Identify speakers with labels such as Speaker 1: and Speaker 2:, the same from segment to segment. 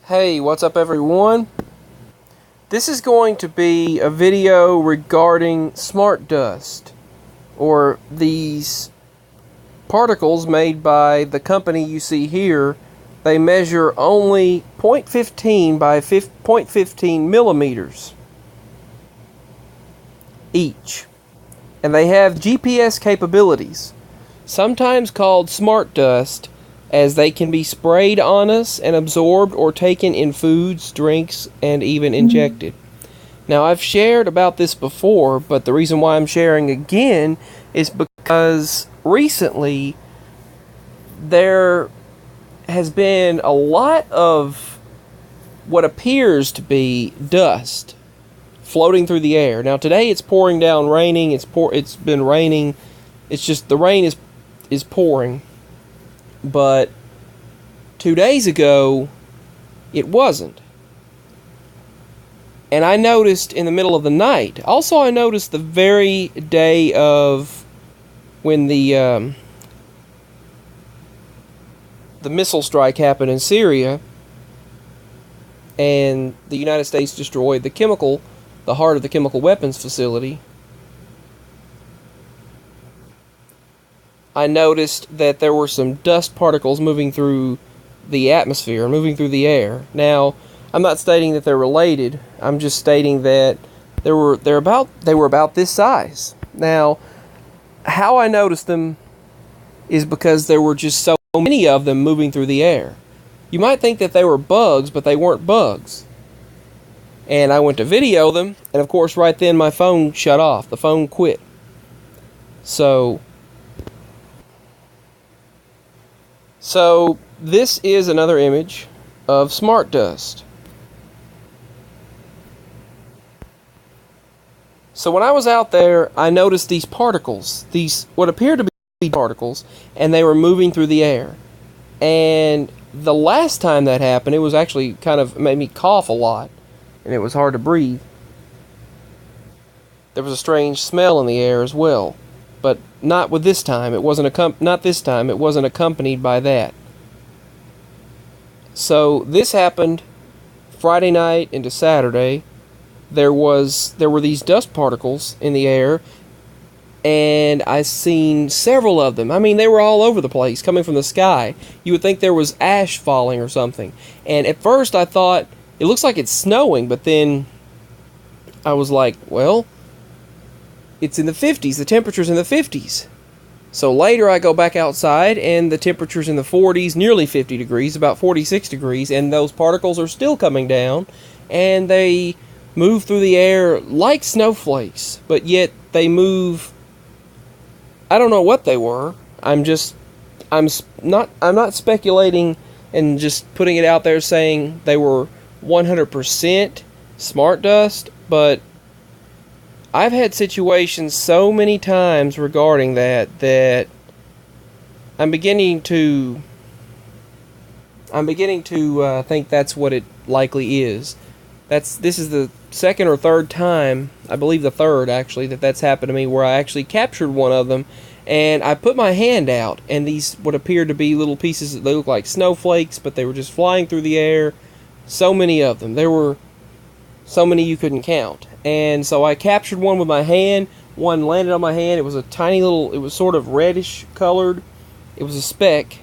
Speaker 1: Hey, what's up everyone? This is going to be a video regarding smart dust, or these particles made by the company you see here. They measure only 0.15 by 0.15 millimeters each, and they have GPS capabilities, sometimes called smart dust, as they can be sprayed on us and absorbed or taken in foods, drinks, and even injected. Now, I've shared about this before, but the reason why I'm sharing again is because recently there has been a lot of what appears to be dust floating through the air. Now, today it's pouring down, raining. It's been raining. It's just the rain is pouring. But 2 days ago, it wasn't. And I noticed in the middle of the night. Also, I noticed the very day of when the missile strike happened in Syria, and the United States destroyed the heart of the chemical weapons facility. I noticed that there were some dust particles moving through the atmosphere, moving through the air. Now, I'm not stating that they're related. I'm just stating that they were about this size. Now, how I noticed them is because there were just so many of them moving through the air. You might think that they were bugs, but they weren't bugs. And I went to video them, and of course right then my phone shut off. The phone quit. So this is another image of smart dust. So when I was out there, I noticed these particles, what appeared to be particles, and they were moving through the air. And the last time that happened, it was actually kind of made me cough a lot, and it was hard to breathe. There was a strange smell in the air as well, but not with this time. It wasn't not this time. It wasn't accompanied by that. So this happened Friday night into Saturday. There were these dust particles in the air, and I seen several of them. I mean, they were all over the place, coming from the sky. You would think there was ash falling or something. And at first I thought, it looks like it's snowing, but then I was like, well, it's in the 50s. The temperature's in the 50s. So later I go back outside, and the temperature's in the 40s, nearly 50 degrees, about 46 degrees, and those particles are still coming down, and they move through the air like snowflakes, but yet they move. I don't know what they were. I'm not speculating and just putting it out there saying they were 100% smart dust, but I've had situations so many times regarding that I'm beginning to think that's what it likely is. This is the second or third time, I believe the third actually, that's happened to me, where I actually captured one of them, and I put my hand out, and these what appeared to be little pieces, they look like snowflakes, but they were just flying through the air. So many of them. There were so many you couldn't count. And so I captured one with my hand. One landed on my hand. It was a tiny little, it was sort of reddish colored. It was a speck,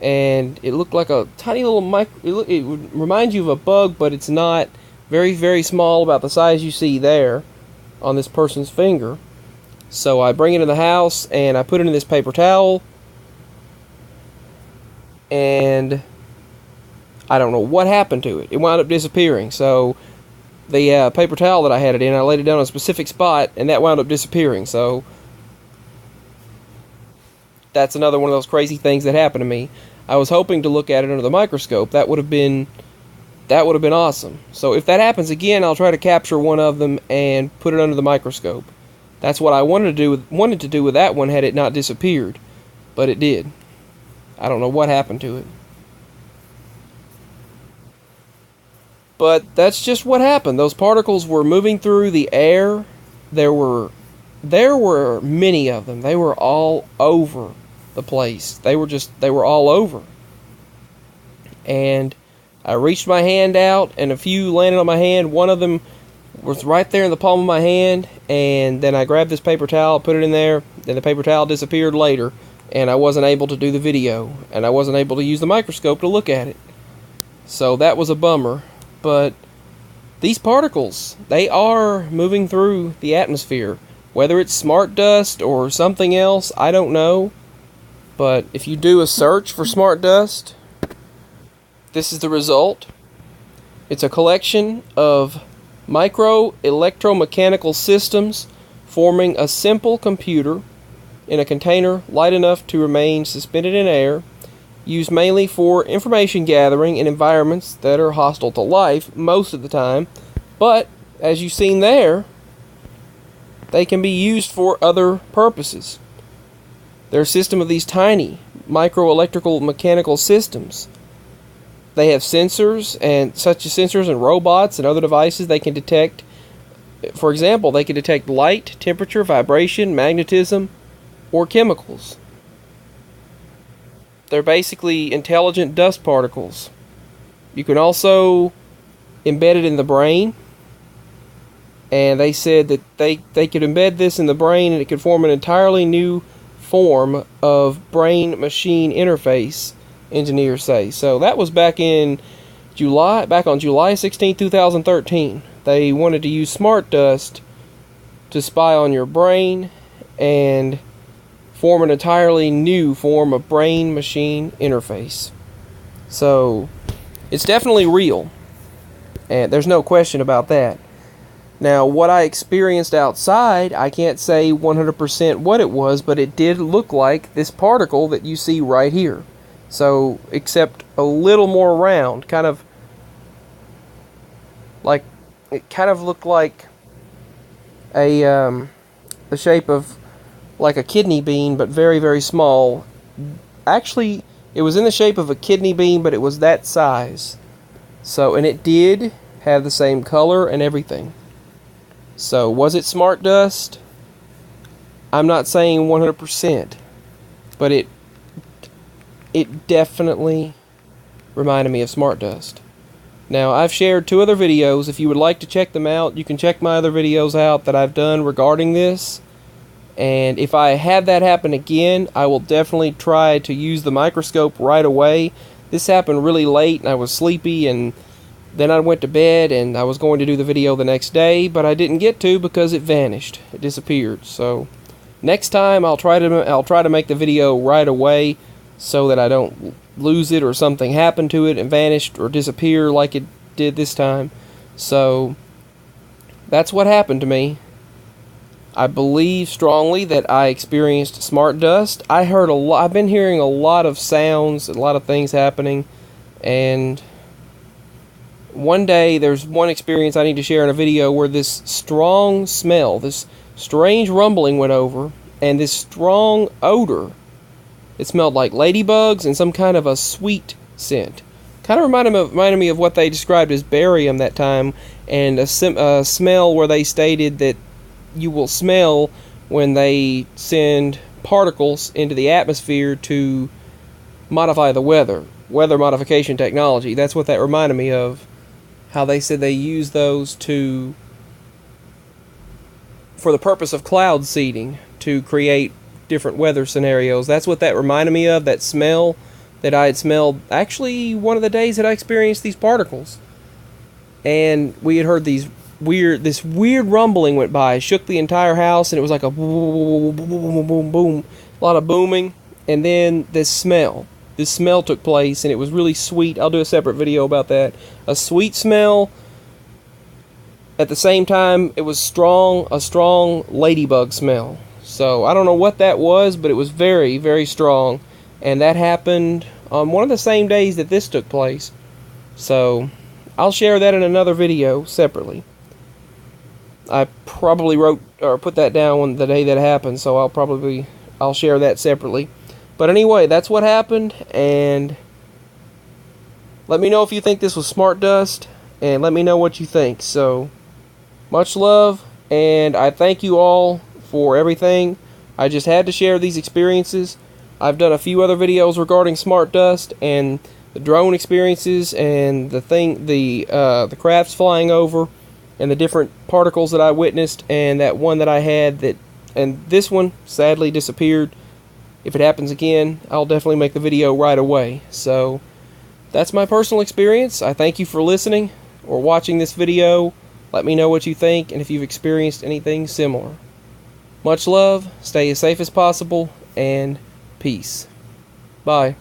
Speaker 1: and it looked like a tiny little it would remind you of a bug, but it's not. Very, very small, about the size you see there on this person's finger. So I bring it in the house, and I put it in this paper towel, and I don't know what happened to it. It wound up disappearing. So the paper towel that I had it in, I laid it down on a specific spot, and that wound up disappearing. So that's another one of those crazy things that happened to me. I was hoping to look at it under the microscope. That would have been awesome. So if that happens again, I'll try to capture one of them and put it under the microscope. That's what I wanted to do with that one had it not disappeared, but it did. I don't know what happened to it. But that's just what happened. Those particles were moving through the air. There were many of them. They were all over the place. They were all over. And I reached my hand out, and a few landed on my hand. One of them was right there in the palm of my hand, and then I grabbed this paper towel, put it in there, and the paper towel disappeared later, and I wasn't able to do the video, and I wasn't able to use the microscope to look at it. So that was a bummer. But these particles, they are moving through the atmosphere. Whether it's smart dust or something else, I don't know. But if you do a search for smart dust, this is the result. It's a collection of micro electromechanical systems forming a simple computer in a container light enough to remain suspended in air, used mainly for information gathering in environments that are hostile to life most of the time, but as you've seen there, they can be used for other purposes. They're a system of these tiny micro electrical mechanical systems. They have sensors, and such as sensors and robots and other devices they can detect. For example, they can detect light, temperature, vibration, magnetism, or chemicals. They're basically intelligent dust particles. You can also embed it in the brain, and they said that they could embed this in the brain and it could form an entirely new form of brain-machine interface, engineers say. So that was back on July 16, 2013. They wanted to use smart dust to spy on your brain and form an entirely new form of brain-machine interface. So it's definitely real, and there's no question about that. Now, what I experienced outside, I can't say 100% what it was, but it did look like this particle that you see right here. So, except a little more round, kind of like, it kind of looked like the shape of like a kidney bean, but very, very small. Actually, it was in the shape of a kidney bean, but it was that size. So, and it did have the same color and everything. So, was it smart dust? I'm not saying 100%, but it definitely reminded me of smart dust. Now, I've shared 2 other videos. If you would like to check them out, you can check my other videos out that I've done regarding this. And if I have that happen again, I will definitely try to use the microscope right away. This happened really late, and I was sleepy, and then I went to bed, and I was going to do the video the next day, but I didn't get to because it vanished. It disappeared. So next time I'll try to make the video right away so that I don't lose it or something happened to it and vanished or disappear like it did this time. So that's what happened to me. I believe strongly that I experienced smart dust. I've been hearing a lot of sounds, a lot of things happening, and one day there's one experience I need to share in a video where this strong smell, this strange rumbling went over, and this strong odor, it smelled like ladybugs and some kind of a sweet scent. Kind of reminded me of what they described as barium that time, and a smell where they stated that you will smell when they send particles into the atmosphere to modify the weather modification technology. That's what that reminded me of. How they said they use those for the purpose of cloud seeding, to create different weather scenarios. That's what that reminded me of, that smell that I had smelled actually one of the days that I experienced these particles. And we had heard this weird rumbling went by, shook the entire house, and it was like a boom, boom, boom, boom, boom, a lot of booming, and then this smell took place, and it was really sweet. I'll do a separate video about that. A sweet smell. At the same time, it was a strong ladybug smell. So I don't know what that was, but it was very, very strong. And that happened on one of the same days that this took place. So I'll share that in another video separately. I probably put that down on the day that happened, so I'll share that separately. But anyway, that's what happened, and let me know if you think this was smart dust, and let me know what you think. So, much love, and I thank you all for everything. I just had to share these experiences. I've done a few other videos regarding smart dust, and the drone experiences and the crafts flying over and the different particles that I witnessed, and that one that I had and this one sadly disappeared. If it happens again, I'll definitely make the video right away. So that's my personal experience. I thank you for listening or watching this video. Let me know what you think and if you've experienced anything similar. Much love, stay as safe as possible, and peace. Bye.